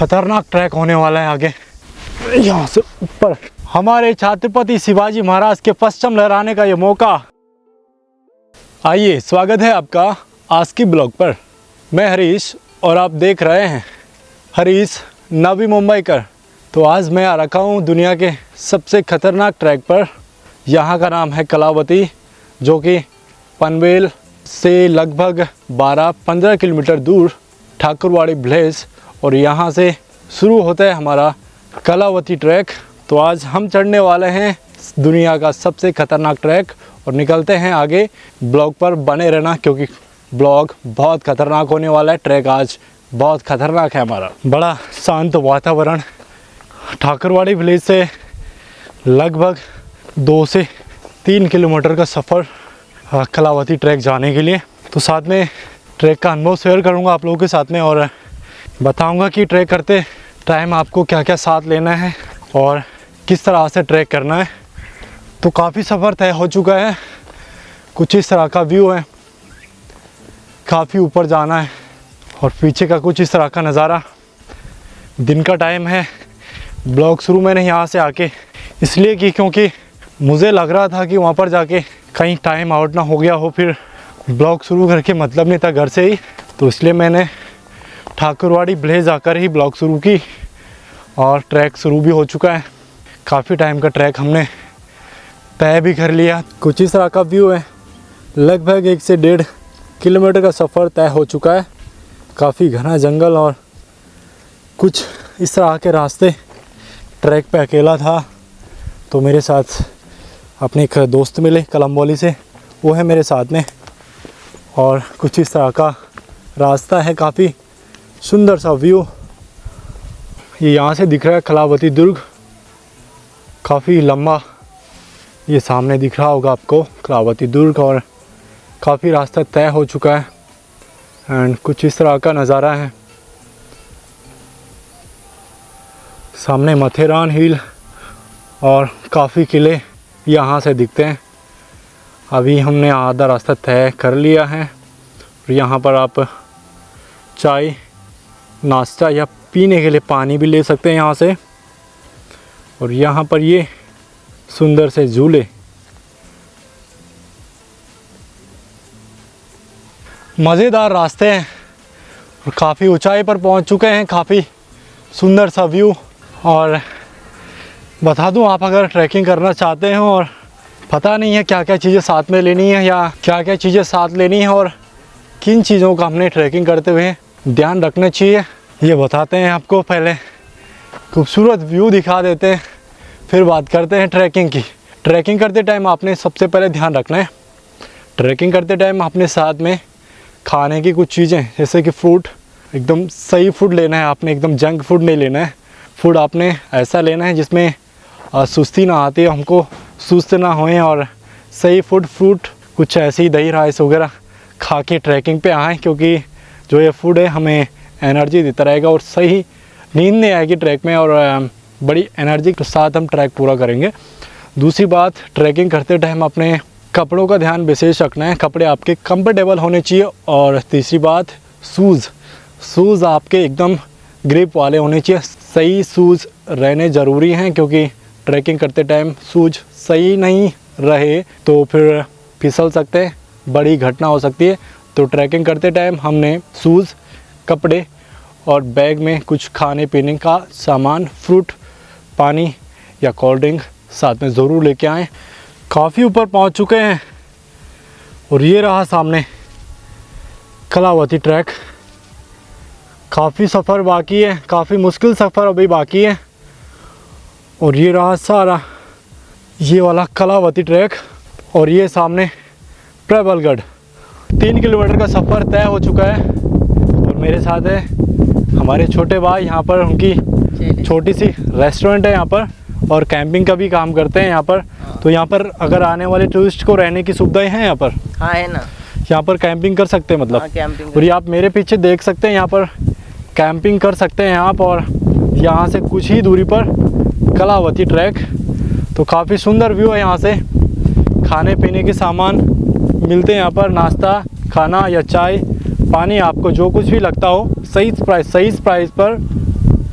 खतरनाक ट्रैक होने वाला है आगे। यहाँ से ऊपर हमारे छत्रपति शिवाजी महाराज के परचम लहराने का ये मौका। आइए, स्वागत है आपका आज की ब्लॉग पर। मैं हरीश और आप देख रहे हैं हरीश नवी मुंबईकर। तो आज मैं आ रखा हूँ दुनिया के सबसे खतरनाक ट्रैक पर। यहाँ का नाम है कलावती, जो कि पनवेल से लगभग 12-15 किलोमीटर दूर ठाकुरवाड़ी विलेज, और यहाँ से शुरू होता है हमारा कलावती ट्रैक। तो आज हम चढ़ने वाले हैं दुनिया का सबसे खतरनाक ट्रैक और निकलते हैं आगे। ब्लॉग पर बने रहना क्योंकि ब्लॉग बहुत खतरनाक होने वाला है। ट्रैक आज बहुत खतरनाक है हमारा। बड़ा शांत वातावरण, ठाकुरवाड़ी विलेज से लगभग 2 से 3 किलोमीटर का सफ़र कलावती ट्रैक जाने के लिए। तो साथ में ट्रैक का अनुभव शेयर करूंगा आप लोगों के साथ में और बताऊंगा कि ट्रैक करते टाइम आपको क्या क्या साथ लेना है और किस तरह से ट्रैक करना है। तो काफ़ी सफ़र तय हो चुका है। कुछ इस तरह का व्यू है, काफ़ी ऊपर जाना है और पीछे का कुछ इस तरह का नज़ारा। दिन का टाइम है। ब्लॉग शुरू मैंने यहाँ से आके इसलिए कि क्योंकि मुझे लग रहा था कि वहाँ पर जाके कहीं टाइम आउट ना हो गया हो, फिर ब्लॉग शुरू करके मतलब नहीं था घर से ही। तो इसलिए मैंने ठाकुरवाड़ी विलेज आकर ही ब्लॉग शुरू की और ट्रैक शुरू भी हो चुका है। काफ़ी टाइम का ट्रैक हमने तय भी कर लिया। कुछ इस तरह का व्यू है। लगभग 1 से 1.5 किलोमीटर का सफ़र तय हो चुका है। काफ़ी घना जंगल और कुछ इस तरह के रास्ते। ट्रैक पे अकेला था तो मेरे साथ अपने एक दोस्त मिले कलम्बोली से, वो है मेरे साथ में। और कुछ इस तरह का रास्ता है, काफ़ी सुंदर सा व्यू। ये यहाँ से दिख रहा है कलावती दुर्ग, काफ़ी लंबा। ये सामने दिख रहा होगा आपको कलावती दुर्ग और काफ़ी रास्ता तय हो चुका है एंड कुछ इस तरह का नज़ारा है। सामने माथेरान हिल और काफ़ी किले यहाँ से दिखते हैं। अभी हमने आधा रास्ता तय कर लिया है और यहाँ पर आप चाय, नाश्ता या पीने के लिए पानी भी ले सकते हैं यहाँ से। और यहाँ पर ये सुंदर से झूले। मज़ेदार रास्ते हैं और काफ़ी ऊंचाई पर पहुँच चुके हैं। काफ़ी सुंदर सा व्यू। और बता दूं, आप अगर ट्रैकिंग करना चाहते हैं और पता नहीं है क्या क्या चीज़ें साथ में लेनी है या क्या क्या चीज़ें साथ लेनी है और किन चीज़ों का हमने ट्रैकिंग करते हुए ध्यान रखना चाहिए, ये बताते हैं आपको। पहले खूबसूरत व्यू दिखा देते हैं, फिर बात करते हैं ट्रैकिंग की। ट्रैकिंग करते टाइम आपने सबसे पहले ध्यान रखना है, ट्रैकिंग करते टाइम अपने साथ में खाने की कुछ चीज़ें जैसे कि फ्रूट, एकदम सही फूड लेना है आपने, एकदम जंक फूड नहीं लेना है। फूड आपने ऐसा लेना है जिसमें सुस्ती ना आती है, हमको सुस्त ना होएं, और सही फूड, फ्रूट कुछ ऐसे ही दही राइस वगैरह खा के ट्रैकिंग पे आएँ, क्योंकि जो ये फूड है हमें एनर्जी देता रहेगा और सही नींद नहीं आएगी ट्रैक में और बड़ी एनर्जी के साथ हम ट्रैक पूरा करेंगे। दूसरी बात, ट्रैकिंग करते टाइम अपने कपड़ों का ध्यान विशेष रखना है, कपड़े आपके कंफर्टेबल होने चाहिए। और तीसरी बात, शूज़ आपके एकदम ग्रिप वाले होने चाहिए। सही शूज़ रहने ज़रूरी हैं, क्योंकि ट्रैकिंग करते टाइम शूज़ सही नहीं रहे तो फिर फिसल सकते हैं, बड़ी घटना हो सकती है। तो ट्रैकिंग करते टाइम हमने शूज़, कपड़े और बैग में कुछ खाने पीने का सामान, फ्रूट, पानी या कोल्ड ड्रिंक साथ में ज़रूर लेके आएँ। काफ़ी ऊपर पहुंच चुके हैं और ये रहा सामने कलावती ट्रैक। काफ़ी सफ़र बाकी है, काफ़ी मुश्किल सफ़र अभी बाकी है। और ये रहा सारा ये वाला कलावती ट्रैक और ये सामने प्रबलगढ़। 3 किलोमीटर का सफ़र तय हो चुका है और मेरे साथ है हमारे छोटे भाई। यहाँ पर उनकी छोटी सी रेस्टोरेंट है यहाँ पर और कैंपिंग का भी काम करते हैं यहाँ पर। तो यहाँ पर अगर आने वाले टूरिस्ट को रहने की सुविधाएं हैं यहाँ पर? हाँ है ना, यहाँ पर कैंपिंग कर सकते हैं मतलब। हाँ, कैंपिंग। और ये आप मेरे पीछे देख सकते हैं, यहाँ पर कैंपिंग कर सकते हैं आप। और यहाँ से कुछ ही दूरी पर कलावती ट्रैक। तो काफ़ी सुंदर व्यू है यहाँ से। खाने पीने के सामान मिलते हैं यहाँ पर, नाश्ता, खाना या चाय, पानी, आपको जो कुछ भी लगता हो सही प्राइस पर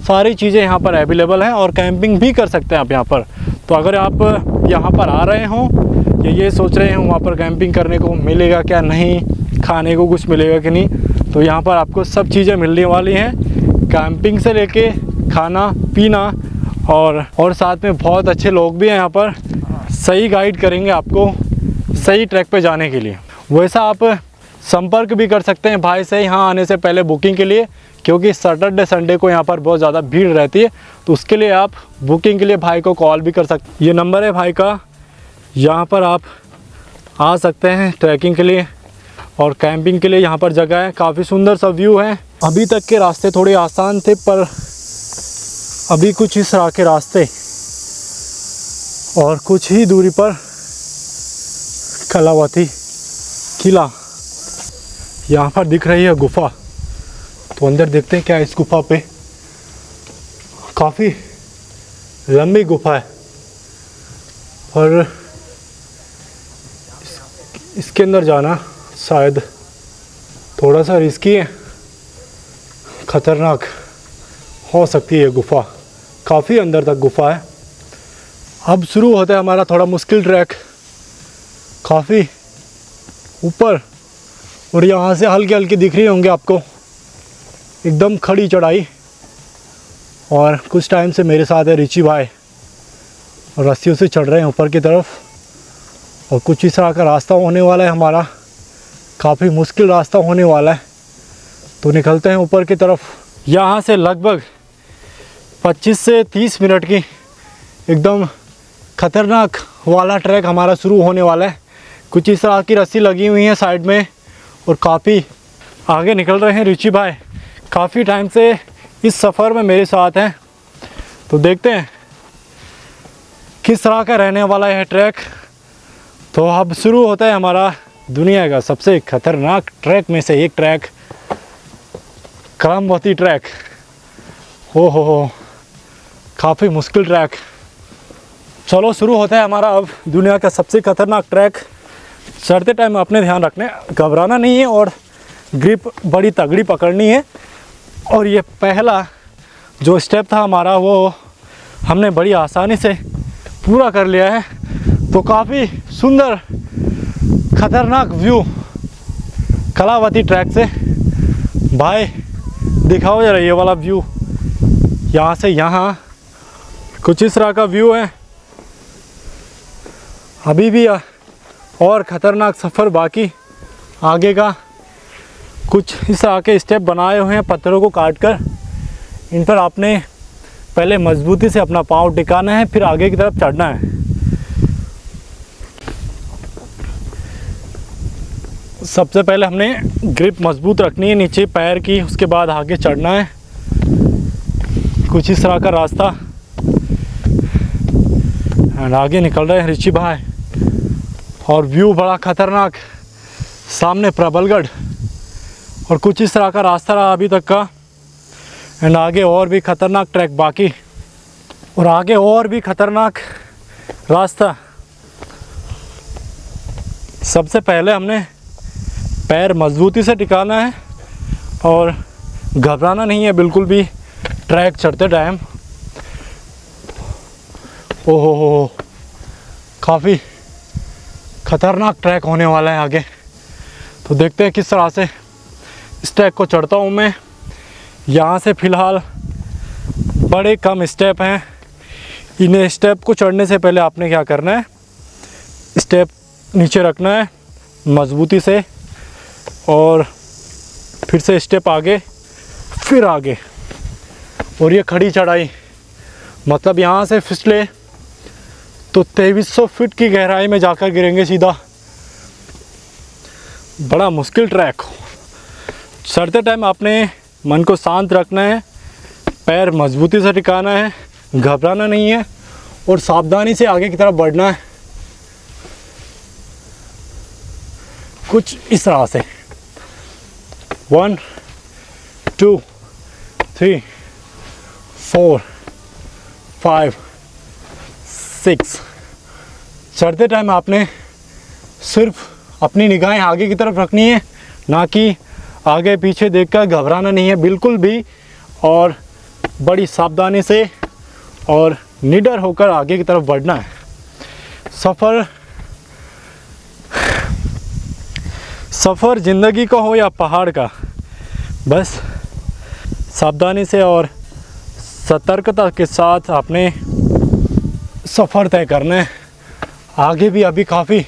सारी चीज़ें यहाँ पर अवेलेबल हैं और कैंपिंग भी कर सकते हैं आप यहाँ पर। तो अगर आप यहाँ पर आ रहे हों या ये सोच रहे हैं वहाँ पर कैंपिंग करने को मिलेगा क्या नहीं, खाने को कुछ मिलेगा कि नहीं, तो यहाँ पर आपको सब चीज़ें मिलने वाली हैं, कैंपिंग से लेके खाना पीना और साथ में बहुत अच्छे लोग भी हैं यहाँ पर, सही गाइड करेंगे आपको सही ट्रैक पे जाने के लिए। वैसा आप संपर्क भी कर सकते हैं भाई से यहाँ आने से पहले बुकिंग के लिए, क्योंकि सैटरडे संडे को यहाँ पर बहुत ज़्यादा भीड़ रहती है, तो उसके लिए आप बुकिंग के लिए भाई को कॉल भी कर सकते हैं। ये नंबर है भाई का, यहाँ पर आप आ सकते हैं ट्रैकिंग के लिए और कैंपिंग के लिए। यहाँ पर जगह है, काफ़ी सुंदर सा व्यू है। अभी तक के रास्ते थोड़े आसान थे, पर अभी कुछ इस तरह के रास्ते और कुछ ही दूरी पर कलावती किला यहाँ पर दिख रही है गुफा। तो अंदर देखते हैं क्या है इस गुफा पे। काफ़ी लंबी गुफा है, पर इसके अंदर जाना शायद थोड़ा सा रिस्की है, ख़तरनाक हो सकती है गुफा। काफ़ी अंदर तक गुफा है। अब शुरू होता है हमारा थोड़ा मुश्किल ट्रैक, काफ़ी ऊपर, और यहाँ से हल्के हल्के दिख रही होंगे आपको, एकदम खड़ी चढ़ाई। और कुछ टाइम से मेरे साथ है रिची भाई, और रस्सियों से चढ़ रहे हैं ऊपर की तरफ, और कुछ इस तरह का रास्ता होने वाला है हमारा, काफ़ी मुश्किल रास्ता होने वाला है। तो निकलते हैं ऊपर की तरफ। यहाँ से लगभग 25 से 30 मिनट की एकदम ख़तरनाक वाला ट्रैक हमारा शुरू होने वाला है। कुछ इस तरह की रस्सी लगी हुई है साइड में, और काफ़ी आगे निकल रहे हैं रिची भाई, काफ़ी टाइम से इस सफ़र में मेरे साथ हैं। तो देखते हैं किस तरह का रहने वाला है ट्रैक। तो अब शुरू होता है हमारा दुनिया का सबसे ख़तरनाक ट्रैक में से एक ट्रैक, करामवती ट्रैक। हो काफ़ी मुश्किल ट्रैक। चलो शुरू होता है हमारा अब दुनिया का सबसे ख़तरनाक ट्रैक। चढ़ते टाइम अपने ध्यान रखने, घबराना नहीं है और ग्रिप बड़ी तगड़ी पकड़नी है। और ये पहला जो स्टेप था हमारा, वो हमने बड़ी आसानी से पूरा कर लिया है। तो काफ़ी सुंदर ख़तरनाक व्यू कलावती ट्रैक से। भाई दिखाओ जरा ये वाला व्यू, यहाँ से यहाँ कुछ इस तरह का व्यू है। अभी भी और ख़तरनाक सफ़र बाकी आगे का। कुछ इस तरह के स्टेप बनाए हुए हैं पत्थरों को काट कर, इन पर आपने पहले मजबूती से अपना पाँव टिकाना है, फिर आगे की तरफ चढ़ना है। सबसे पहले हमने ग्रिप मजबूत रखनी है नीचे पैर की, उसके बाद आगे चढ़ना है। कुछ इस तरह का रास्ता, एंड आगे निकल रहे हैं रिची भाई, और व्यू बड़ा ख़तरनाक, सामने प्रबलगढ़, और कुछ इस तरह का रास्ता रहा अभी तक का। एंड आगे और भी ख़तरनाक ट्रैक बाकी, और आगे और भी ख़तरनाक रास्ता। सबसे पहले हमने पैर मजबूती से टिकाना है और घबराना नहीं है बिल्कुल भी ट्रैक चढ़ते टाइम। ओहो, काफ़ी ख़तरनाक ट्रैक होने वाला है आगे। तो देखते हैं किस तरह से इस ट्रैक को चढ़ता हूँ मैं। यहाँ से फ़िलहाल बड़े कम स्टेप हैं। इन स्टेप को चढ़ने से पहले आपने क्या करना है, स्टेप नीचे रखना है मजबूती से, और फिर से स्टेप आगे, फिर आगे। और ये खड़ी चढ़ाई, मतलब यहाँ से फिसले तो 2300 फीट की गहराई में जाकर गिरेंगे सीधा। बड़ा मुश्किल ट्रैक। चढ़ते टाइम आपने मन को शांत रखना है, पैर मजबूती से टिकाना है, घबराना नहीं है, और सावधानी से आगे की तरफ बढ़ना है। कुछ इस तरह से 1 2 3 4 5 6। चढ़ते टाइम आपने सिर्फ अपनी निगाहें आगे की तरफ रखनी है, ना कि आगे पीछे देखकर घबराना नहीं है बिल्कुल भी। और बड़ी सावधानी से और निडर होकर आगे की तरफ बढ़ना है। सफ़र ज़िंदगी का हो या पहाड़ का, बस सावधानी से और सतर्कता के साथ अपने सफ़र तय करना है। आगे भी अभी काफ़ी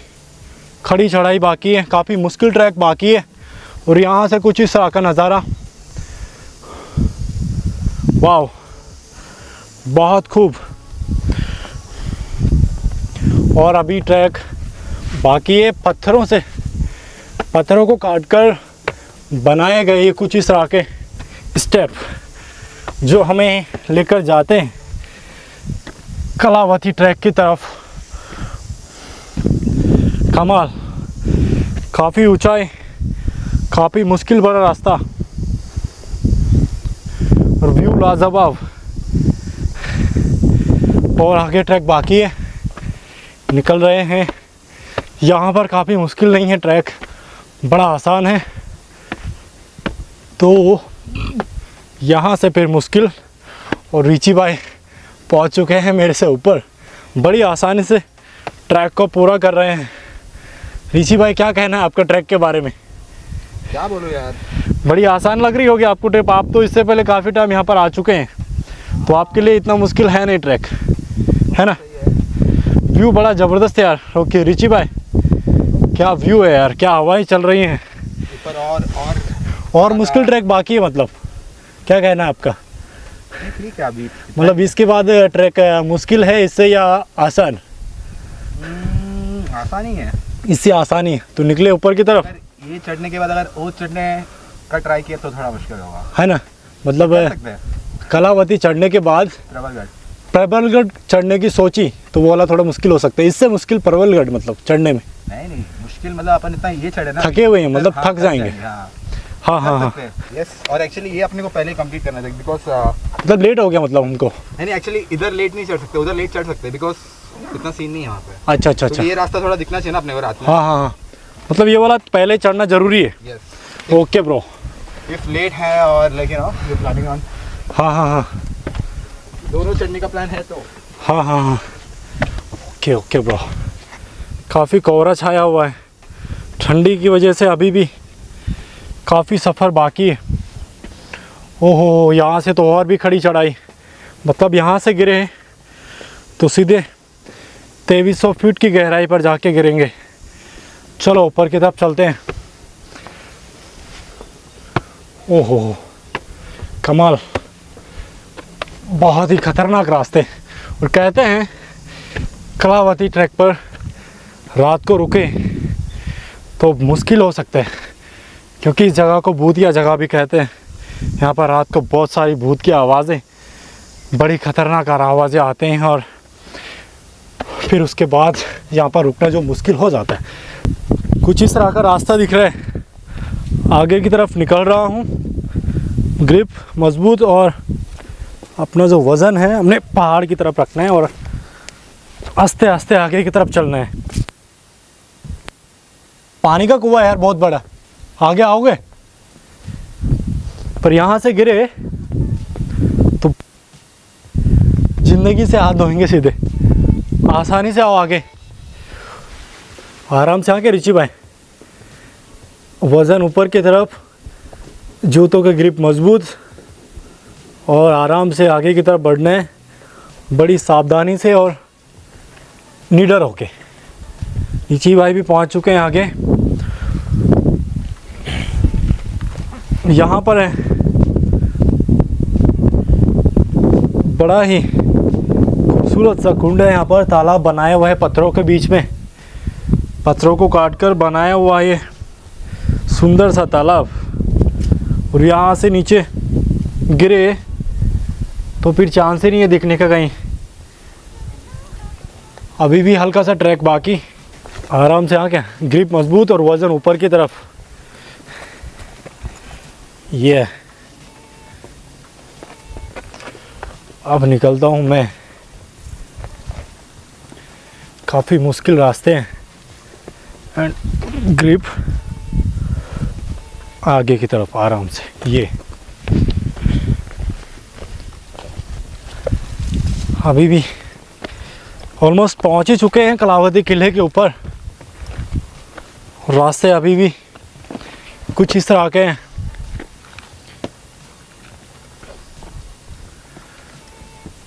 खड़ी चढ़ाई बाकी है, काफ़ी मुश्किल ट्रैक बाकी है। और यहाँ से कुछ इस तरह का नज़ारा, वाव, बहुत खूब। और अभी ट्रैक बाकी है, पत्थरों को काटकर बनाए गए ये कुछ इस तरह के स्टेप जो हमें लेकर जाते हैं कलावती ट्रैक की तरफ। कमाल, काफ़ी ऊंचाई, काफ़ी मुश्किल भरा रास्ता और व्यू लाजवाब। और आगे ट्रैक बाकी है, निकल रहे हैं। यहाँ पर काफ़ी मुश्किल नहीं है, ट्रैक बड़ा आसान है। तो यहाँ से फिर मुश्किल, और रिची भाई पहुँच चुके हैं मेरे से ऊपर, बड़ी आसानी से ट्रैक को पूरा कर रहे हैं। रिची भाई, क्या कहना है आपका ट्रैक के बारे में? क्या बोलूं यार, बड़ी आसान लग रही होगी आपको ट्रिप। आप तो इससे पहले काफ़ी टाइम यहाँ पर आ चुके हैं, तो आपके लिए इतना मुश्किल है नहीं ट्रैक, है ना? व्यू बड़ा ज़बरदस्त है यार। ओके रिची भाई, क्या व्यू है यार, क्या हवाएं चल रही हैं ऊपर। और मुश्किल ट्रैक बाकी है, मतलब क्या कहना है आपका? ठीक है अभी, मतलब इसके बाद ट्रैक मुश्किल है इससे या आसान? आसान ही है, इससे आसानी है। तो निकले ऊपर की तरफ। अगर ये चढ़ने के बाद अगर और चढ़ने का ट्राई किया तो थोड़ा मुश्किल होगा, है ना? मतलब कर सकते हैं। कलावती चढ़ने के बाद प्रबलगढ़ चढ़ने की सोची तो वो वाला थोड़ा मुश्किल हो सकता है। इससे मुश्किल प्रबलगढ़ मतलब चढ़ने में नहीं मुश्किल, मतलब अपन इतना ये चढ़े ना, थके हुए हैं, मतलब थक जाएंगे। हाँ हाँ हाँ, यस। और एक्चुअली ये अपने को पहले कंप्लीट करना चाहिए, बिकॉज मतलब लेट हो गया मतलब हमको। नहीं एक्चुअली इधर लेट नहीं चढ़ सकते, उधर लेट चढ़ सकते, बिकॉज इतना सीन नहीं है वहाँ पे। अच्छा अच्छा अच्छा, ये रास्ता थोड़ा दिखना चाहिए ना अपने को रात में। हाँ हाँ हाँ, मतलब ये वाला पहले चढ़ना जरूरी है। Yes, okay bro. If late है और like you know you planning on, हाँ हाँ हाँ दोनों चढ़ने का प्लान है तो हाँ हाँ हाँ, ओके ओके ब्रो। काफ़ी कोहरा छाया हुआ है, ठंडी की वजह से अभी भी काफ़ी सफ़र बाकी है। ओहो, यहाँ से तो और भी खड़ी चढ़ाई, मतलब यहाँ से गिरे तो सीधे 2300 फीट की गहराई पर जाके गिरेंगे। चलो ऊपर की तरफ चलते हैं। ओहो कमाल, बहुत ही खतरनाक रास्ते। और कहते हैं कलावती ट्रैक पर रात को रुके तो मुश्किल हो सकता है, क्योंकि इस जगह को भूतिया जगह भी कहते हैं। यहाँ पर रात को बहुत सारी भूत की आवाज़ें, बड़ी ख़तरनाक आवाज़ें आते हैं, और फिर उसके बाद यहाँ पर रुकना जो मुश्किल हो जाता है। कुछ इस तरह का रास्ता दिख रहा है, आगे की तरफ निकल रहा हूँ। ग्रिप मजबूत और अपना जो वज़न है हमने पहाड़ की तरफ रखना है और आस्ते आस्ते आगे की तरफ चलना है। पानी का कुआं है यार बहुत बड़ा, आगे आओगे? पर यहाँ से गिरे तो ज़िंदगी से हाथ धोएंगे सीधे। आसानी से आओ आगे, आराम से आके रिची भाई, वज़न ऊपर की तरफ, जूतों के ग्रिप मजबूत और आराम से आगे की तरफ बढ़ना है, बड़ी सावधानी से और निडर होके। रिची भाई भी पहुंच चुके हैं आगे। यहाँ पर है बड़ा ही खूबसूरत सा कुंड है। यहाँ पर तालाब बनाया हुआ है पत्थरों के बीच में, पत्थरों को काटकर बनाया हुआ है ये सुंदर सा तालाब। और यहाँ से नीचे गिरे तो फिर चांस ही नहीं है दिखने का कहीं। अभी भी हल्का सा ट्रैक बाकी, आराम से आके ग्रिप मजबूत और वज़न ऊपर की तरफ। ये अब निकलता हूँ मैं। काफ़ी मुश्किल रास्ते हैं एंड ग्रिप आगे की तरफ आराम से। ये अभी भी ऑलमोस्ट पहुंच ही चुके हैं कलावती किले के ऊपर। रास्ते अभी भी कुछ इस तरह के हैं।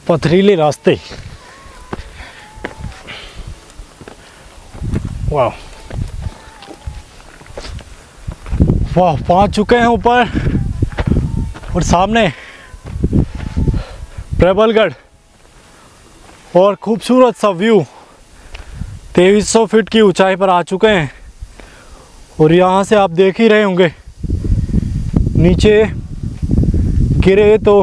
पथरीले रास्ते। वाह वाह, पहुंच चुके हैं ऊपर और सामने प्रबलगढ़ और खूबसूरत सा व्यू। 2300 फीट की ऊंचाई पर आ चुके हैं और यहाँ से आप देख ही रहे होंगे नीचे गिरे तो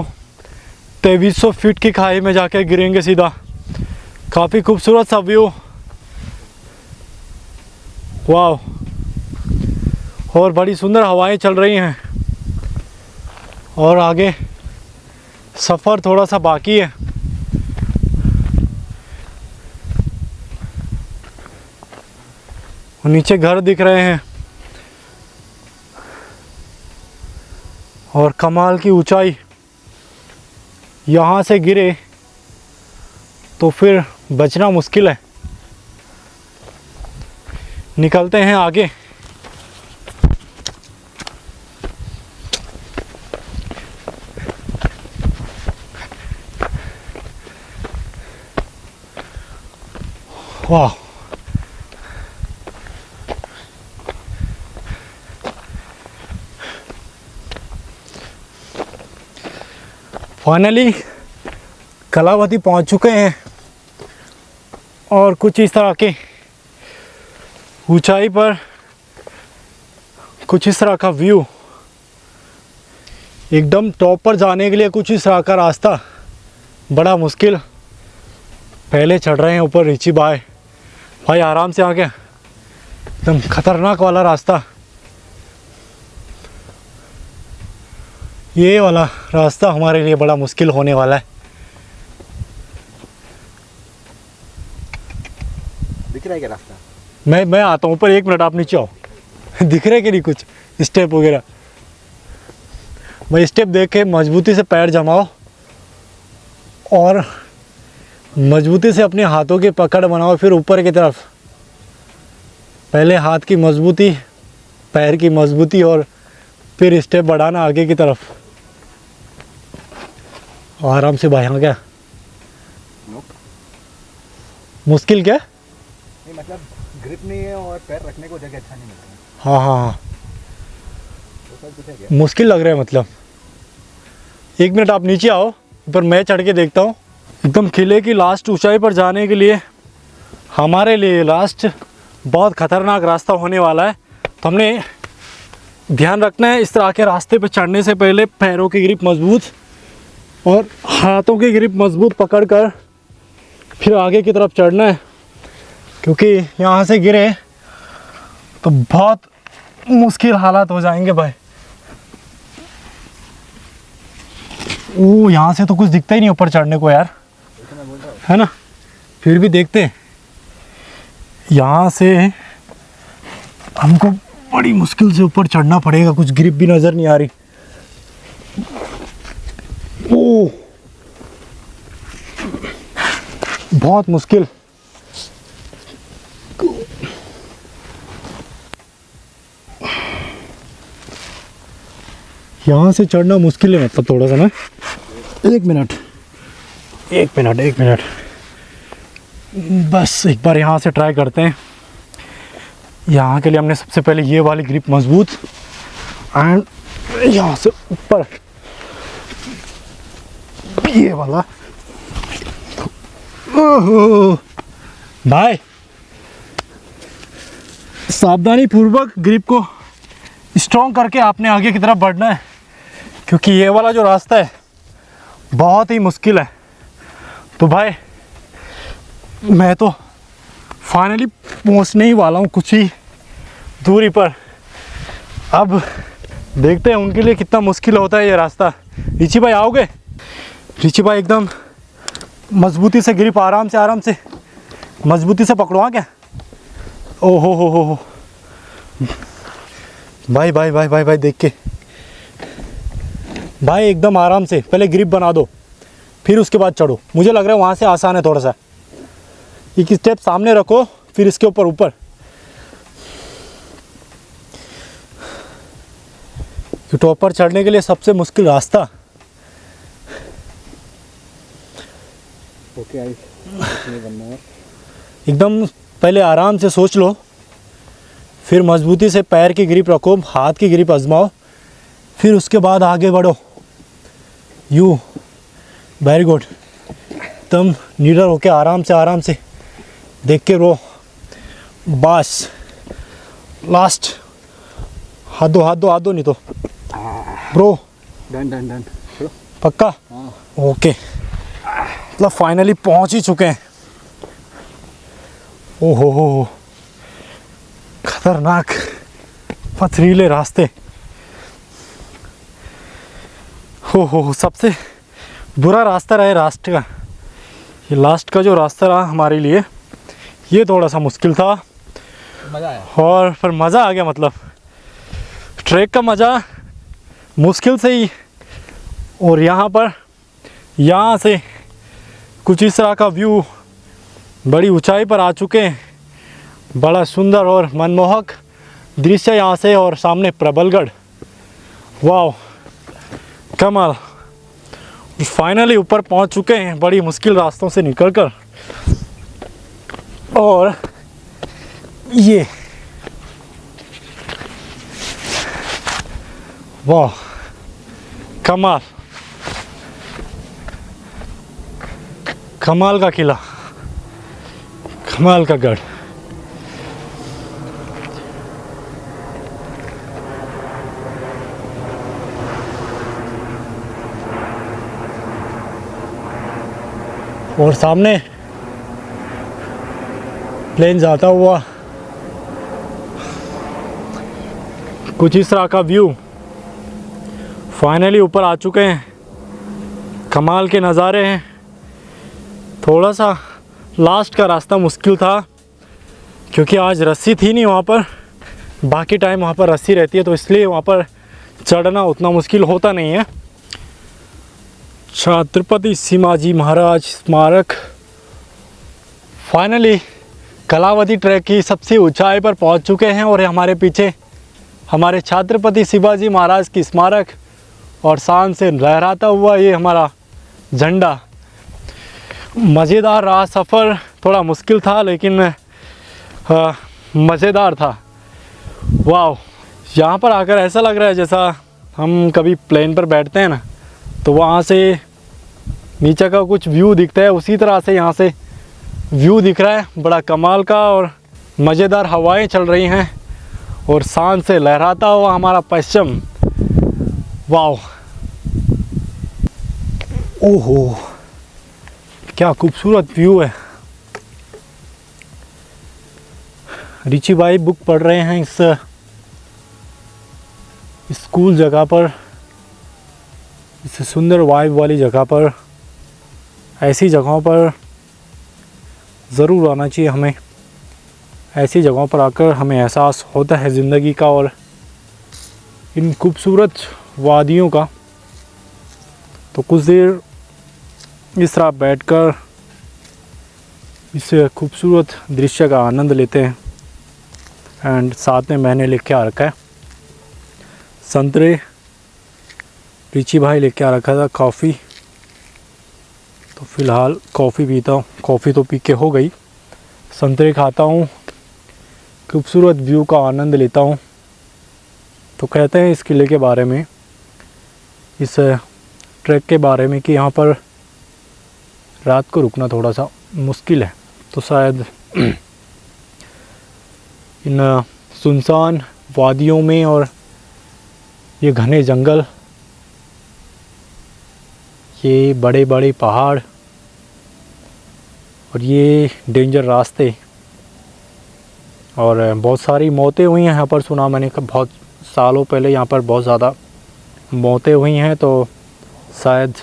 2300 फीट की खाई में जाके गिरेंगे सीधा। काफ़ी खूबसूरत सा व्यू। वाह, और बड़ी सुंदर हवाएं चल रही हैं और आगे सफ़र थोड़ा सा बाकी है। नीचे घर दिख रहे हैं और कमाल की ऊंचाई। यहाँ से गिरे तो फिर बचना मुश्किल है। निकलते हैं आगे। वाह, फाइनली कलावती पहुंच चुके हैं और कुछ इस तरह के ऊंचाई पर कुछ इस तरह का व्यू। एकदम टॉप पर जाने के लिए कुछ इस तरह का रास्ता, बड़ा मुश्किल। पहले चढ़ रहे हैं ऊपर रिची भाई आराम से आके, एकदम खतरनाक वाला रास्ता। ये वाला रास्ता हमारे लिए बड़ा मुश्किल होने वाला है। दिख रहा है क्या रास्ता? मैं आता हूँ ऊपर, 1 मिनट आप नीचे आओ। दिख रहे कि नहीं कुछ स्टेप वगैरह? मैं स्टेप देख के मजबूती से पैर जमाओ और मजबूती से अपने हाथों की पकड़ बनाओ, फिर ऊपर की तरफ। पहले हाथ की मजबूती, पैर की मजबूती और फिर स्टेप बढ़ाना आगे की तरफ। आराम से भाई। हाँ, क्या मुश्किल? क्या नहीं, मतलब ग्रिप नहीं है और पैर रखने को जगह अच्छा नहीं मिल रहा है। हाँ हाँ हाँ, तो सब कुछ है क्या? मुश्किल लग रहा है मतलब। 1 मिनट आप नीचे आओ, पर मैं चढ़ के देखता हूँ। एकदम किले की लास्ट ऊंचाई पर जाने के लिए हमारे लिए लास्ट बहुत ख़तरनाक रास्ता होने वाला है। तो हमने ध्यान रखना है इस तरह के रास्ते पर चढ़ने से पहले पैरों की ग्रिप मजबूत और हाथों की ग्रिप मजबूत पकड़कर फिर आगे की तरफ चढ़ना है, क्योंकि यहाँ से गिरे तो बहुत मुश्किल हालात हो जाएंगे भाई। ओ, यहाँ से तो कुछ दिखता ही नहीं ऊपर चढ़ने को यार, है ना? फिर भी देखते हैं। यहाँ से हमको बड़ी मुश्किल से ऊपर चढ़ना पड़ेगा, कुछ ग्रिप भी नज़र नहीं आ रही। ओ, बहुत मुश्किल। यहाँ से चढ़ना मुश्किल है मतलब थोड़ा सा ना। 1 मिनट बस एक बार यहाँ से ट्राई करते हैं। यहाँ के लिए हमने सबसे पहले ये वाली ग्रिप मजबूत एंड यहाँ से ऊपर ये वाला। ओहो भाई, सावधानी पूर्वक ग्रिप को स्ट्रॉन्ग करके आपने आगे की तरफ बढ़ना है, क्योंकि ये वाला जो रास्ता है बहुत ही मुश्किल है। तो भाई मैं तो फाइनली पहुंचने ही वाला हूँ कुछ ही दूरी पर। अब देखते हैं उनके लिए कितना मुश्किल होता है ये रास्ता। रिची भाई आओगे? रिची भाई एकदम मजबूती से ग्रिप, आराम से मजबूती से पकड़ो। हाँ क्या? ओहो हो भाई देख के भाई, एकदम आराम से पहले ग्रिप बना दो, फिर उसके बाद चढ़ो। मुझे लग रहा है वहाँ से आसान है थोड़ा सा। एक स्टेप सामने रखो, फिर इसके ऊपर ऊपर। टॉप पर चढ़ने के लिए सबसे मुश्किल रास्ता। ओके आई नहीं बनना है। एकदम पहले आराम से सोच लो, फिर मजबूती से पैर की ग्रिप रखो, हाथ की ग्रिप आजमाओ, फिर उसके बाद आगे बढ़ो। You very good. तुम नीडर होके आराम से देख के रो। बस लास्ट। हाथ दो नहीं तो ब्रो। डन चलो। पक्का? हाँ। ओके, मतलब फाइनली पहुंच ही चुके हैं। ओहो हो, खतरनाक पथरीले रास्ते। हो सबसे बुरा रास्ता रहा है रास्ते का। ये लास्ट का जो रास्ता रहा हमारे लिए, ये थोड़ा सा मुश्किल था। मज़ा आया। और फिर मज़ा आ गया। मतलब ट्रैक का मज़ा मुश्किल से ही। और यहाँ से कुछ इस तरह का व्यू, बड़ी ऊंचाई पर आ चुके हैं। बड़ा सुंदर और मनमोहक दृश्य यहाँ से, और सामने प्रबलगढ़। वाह कमाल। फाइनली ऊपर पहुँच चुके हैं बड़ी मुश्किल रास्तों से निकलकर। और ये वाह कमाल, कमाल का किला, कमाल का गढ़। और सामने प्लेन जाता हुआ, कुछ इस तरह का व्यू। फाइनली ऊपर आ चुके हैं। कमाल के नज़ारे हैं। थोड़ा सा लास्ट का रास्ता मुश्किल था, क्योंकि आज रस्सी थी नहीं वहाँ पर। बाकी टाइम वहाँ पर रस्सी रहती है, तो इसलिए वहाँ पर चढ़ना उतना मुश्किल होता नहीं है। छत्रपति शिवाजी महाराज स्मारक। फाइनली कलावती ट्रैक की सबसे ऊंचाई पर पहुँच चुके हैं, और हमारे पीछे हमारे छत्रपति शिवाजी महाराज की स्मारक, और शान से लहराता हुआ ये हमारा झंडा। मज़ेदार रहा सफ़र। थोड़ा मुश्किल था, लेकिन मज़ेदार था। वाह, यहाँ पर आकर ऐसा लग रहा है जैसा हम कभी प्लेन पर बैठते हैं ना, तो वहाँ से नीचे का कुछ व्यू दिखता है, उसी तरह से यहाँ से व्यू दिख रहा है। बड़ा कमाल का, और मज़ेदार हवाएं चल रही हैं, और शान से लहराता हुआ हमारा पश्चिम। वाह, ओहो क्या खूबसूरत व्यू है। रिची भाई बुक पढ़ रहे हैं इस स्कूल जगह पर, इस सुंदर वाइब वाली जगह पर। ऐसी जगहों पर ज़रूर आना चाहिए हमें। ऐसी जगहों पर आकर हमें एहसास होता है ज़िंदगी का, और इन खूबसूरत वादियों का। तो कुछ देर इस तरह बैठकर इस खूबसूरत दृश्य का आनंद लेते हैं। एंड साथ में मैंने लेके आ रखा है संतरे, रिची भाई लेके आ रखा था कॉफ़ी। तो फ़िलहाल कॉफ़ी पीता हूँ। कॉफ़ी तो पी के हो गई, संतरे खाता हूँ, खूबसूरत व्यू का आनंद लेता हूँ। तो कहते हैं इस किले के बारे में, इस ट्रैक के बारे में, कि यहाँ पर रात को रुकना थोड़ा सा मुश्किल है। तो शायद इन सुनसान वादियों में, और ये घने जंगल, ये बड़े बड़े पहाड़, और ये डेंजर रास्ते, और बहुत सारी मौतें हुई हैं यहाँ पर। सुना मैंने बहुत सालों पहले यहाँ पर बहुत ज़्यादा मौतें हुई हैं। तो शायद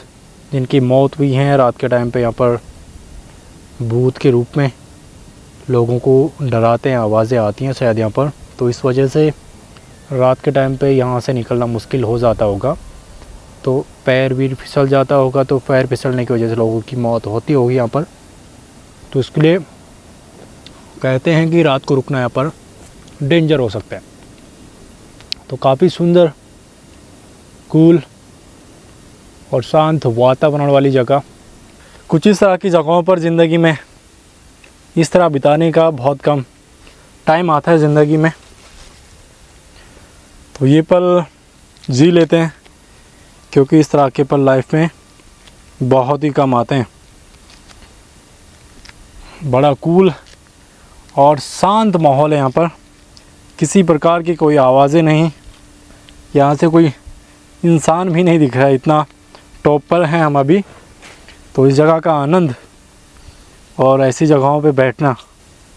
जिनकी मौत हुई हैं रात के टाइम पे, यहाँ पर भूत के रूप में लोगों को डराते हैं, आवाज़ें आती हैं शायद यहाँ पर। तो इस वजह से रात के टाइम पे यहाँ से निकलना मुश्किल हो जाता होगा। तो पैर भी फिसल जाता होगा, तो पैर फिसलने की वजह से लोगों की मौत होती होगी यहाँ पर। तो इसके लिए कहते हैं कि रात को रुकना यहाँ पर डेंजर हो सकता है। तो काफ़ी सुंदर, कूल और शांत वातावरण वाली जगह। कुछ इस तरह की जगहों पर ज़िंदगी में इस तरह बिताने का बहुत कम टाइम आता है ज़िंदगी में, तो ये पल जी लेते हैं, क्योंकि इस तरह के पल लाइफ में बहुत ही कम आते हैं। बड़ा कूल और शांत माहौल है यहाँ पर, किसी प्रकार की कोई आवाज़ें नहीं, यहाँ से कोई इंसान भी नहीं दिख रहा है, इतना टॉप पर हैं हम अभी। तो इस जगह का आनंद और ऐसी जगहों पे बैठना,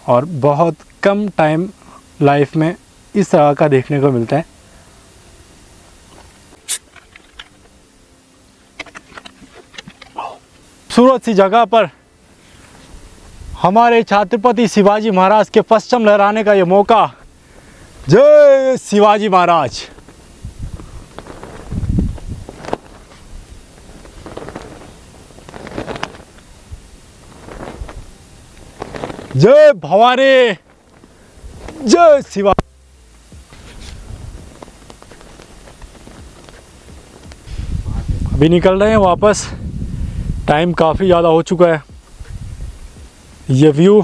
और बहुत कम टाइम लाइफ में इस तरह का देखने को मिलता है। खूबसूरत सी जगह पर हमारे छत्रपति शिवाजी महाराज के परचम लहराने का ये मौका। जय शिवाजी महाराज। जय भवानी, जय शिवा। अभी निकल रहे हैं वापस, टाइम काफ़ी ज़्यादा हो चुका है। ये व्यू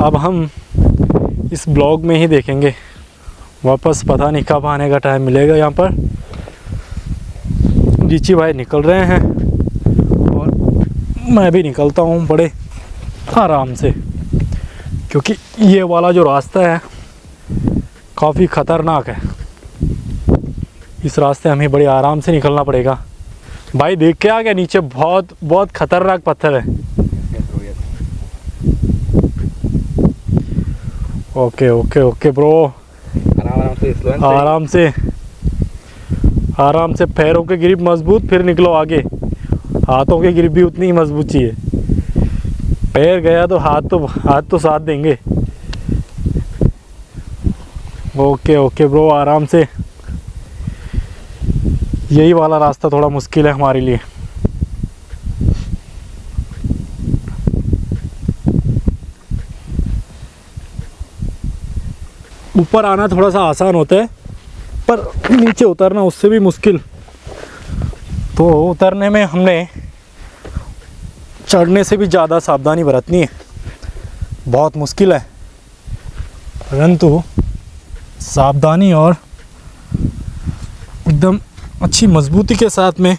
अब हम इस ब्लॉग में ही देखेंगे, वापस पता नहीं कब आने का टाइम मिलेगा। यहाँ पर रीची भाई निकल रहे हैं और मैं भी निकलता हूँ बड़े आराम से, क्योंकि ये वाला जो रास्ता है काफ़ी ख़तरनाक है। इस रास्ते हमें बड़े आराम से निकलना पड़ेगा। भाई देख के आ गया, नीचे बहुत बहुत ख़तरनाक पत्थर है। ओके ओके ओके ब्रो, आराम से पैरों के ग्रिप मजबूत, फिर निकलो आगे। हाथों की ग्रिप भी उतनी ही मजबूत चाहिए। पैर गया तो हाथ तो साथ देंगे। ओके ओके ब्रो, आराम से। यही वाला रास्ता थोड़ा मुश्किल है हमारे लिए। ऊपर आना थोड़ा सा आसान होता है, पर नीचे उतरना उससे भी मुश्किल। तो उतरने में हमने चढ़ने से भी ज़्यादा सावधानी बरतनी है। बहुत मुश्किल है, परंतु सावधानी और एकदम अच्छी मजबूती के साथ में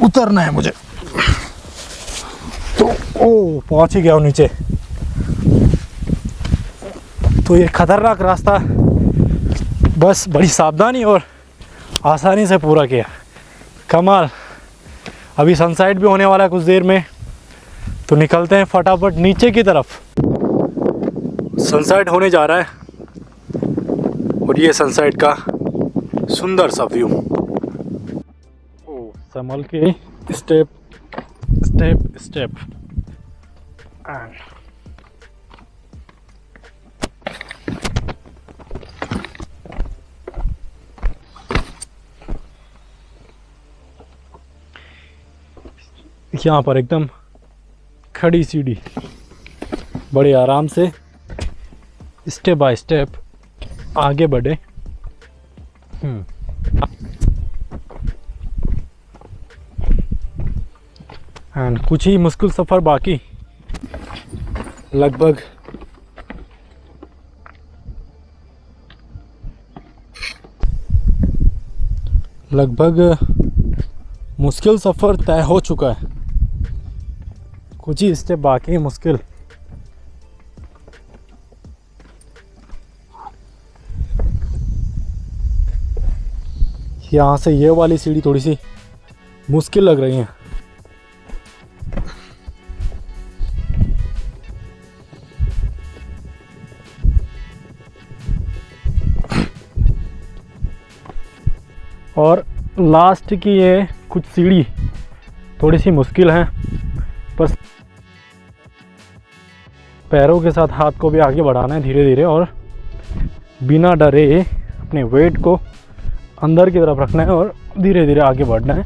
उतरना है मुझे। तो पहुंच ही गया हूँ नीचे। तो ये खतरनाक रास्ता बस बड़ी सावधानी और आसानी से पूरा किया। कमाल। अभी सनसेट भी होने वाला है कुछ देर में, तो निकलते हैं फटाफट नीचे की तरफ। सनसेट होने जा रहा है और ये सनसेट का सुंदर सा व्यू। संभल के, स्टेप स्टेप स्टेप। यहाँ पर एकदम खड़ी सीढ़ी, बड़े आराम से स्टेप बाय स्टेप आगे बढ़े। एंड कुछ ही मुश्किल सफ़र बाकी। लगभग मुश्किल सफ़र तय हो चुका है, कुछ ही स्टेप बाकी है मुश्किल। यहाँ से ये वाली सीढ़ी थोड़ी सी मुश्किल लग रही है। और लास्ट की ये कुछ सीढ़ी थोड़ी सी मुश्किल है, पर पैरों के साथ हाथ को भी आगे बढ़ाना है धीरे धीरे, और बिना डरे अपने वेट को अंदर की तरफ रखना है और धीरे धीरे आगे बढ़ना है।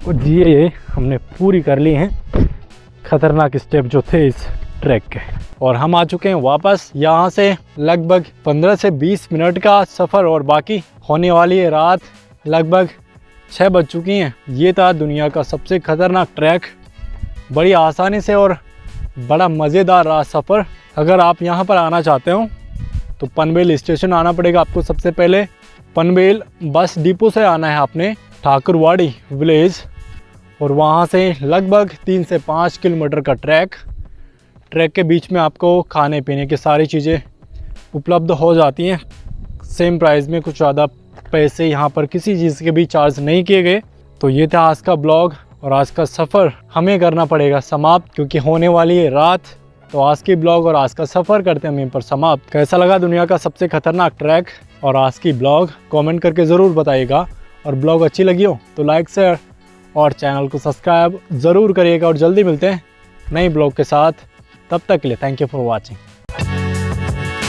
और ये हमने पूरी कर ली हैं खतरनाक स्टेप जो थे इस ट्रैक के। और हम आ चुके हैं वापस। यहाँ से लगभग 15 से 20 मिनट का सफ़र और बाकी होने वाली है रात। लगभग 6 बज चुकी हैं। ये था दुनिया का सबसे खतरनाक ट्रैक। बड़ी आसानी से और बड़ा मज़ेदार रहा सफ़र। अगर आप यहाँ पर आना चाहते हो तो पनवेल स्टेशन आना पड़ेगा आपको। सबसे पहले पनवेल बस डिपो से आना है आपने ठाकुरवाड़ी विलेज, और वहाँ से लगभग 3 से 5 किलोमीटर का ट्रैक के बीच में आपको खाने पीने की सारी चीज़ें उपलब्ध हो जाती हैं सेम प्राइस में। कुछ ज़्यादा पैसे यहाँ पर किसी चीज़ के भी चार्ज नहीं किए गए। तो ये था आज का ब्लॉग और आज का सफ़र हमें करना पड़ेगा समाप्त क्योंकि होने वाली है रात। तो आज की ब्लॉग और आज का सफ़र करते हैं हम यहीं पर समाप्त। कैसा लगा दुनिया का सबसे खतरनाक ट्रैक और आज की ब्लॉग कमेंट करके ज़रूर बताइएगा। और ब्लॉग अच्छी लगी हो तो लाइक शेयर और चैनल को सब्सक्राइब ज़रूर करिएगा। और जल्दी मिलते हैं नई ब्लॉग के साथ। तब तक के लिए थैंक यू फॉर वॉचिंग।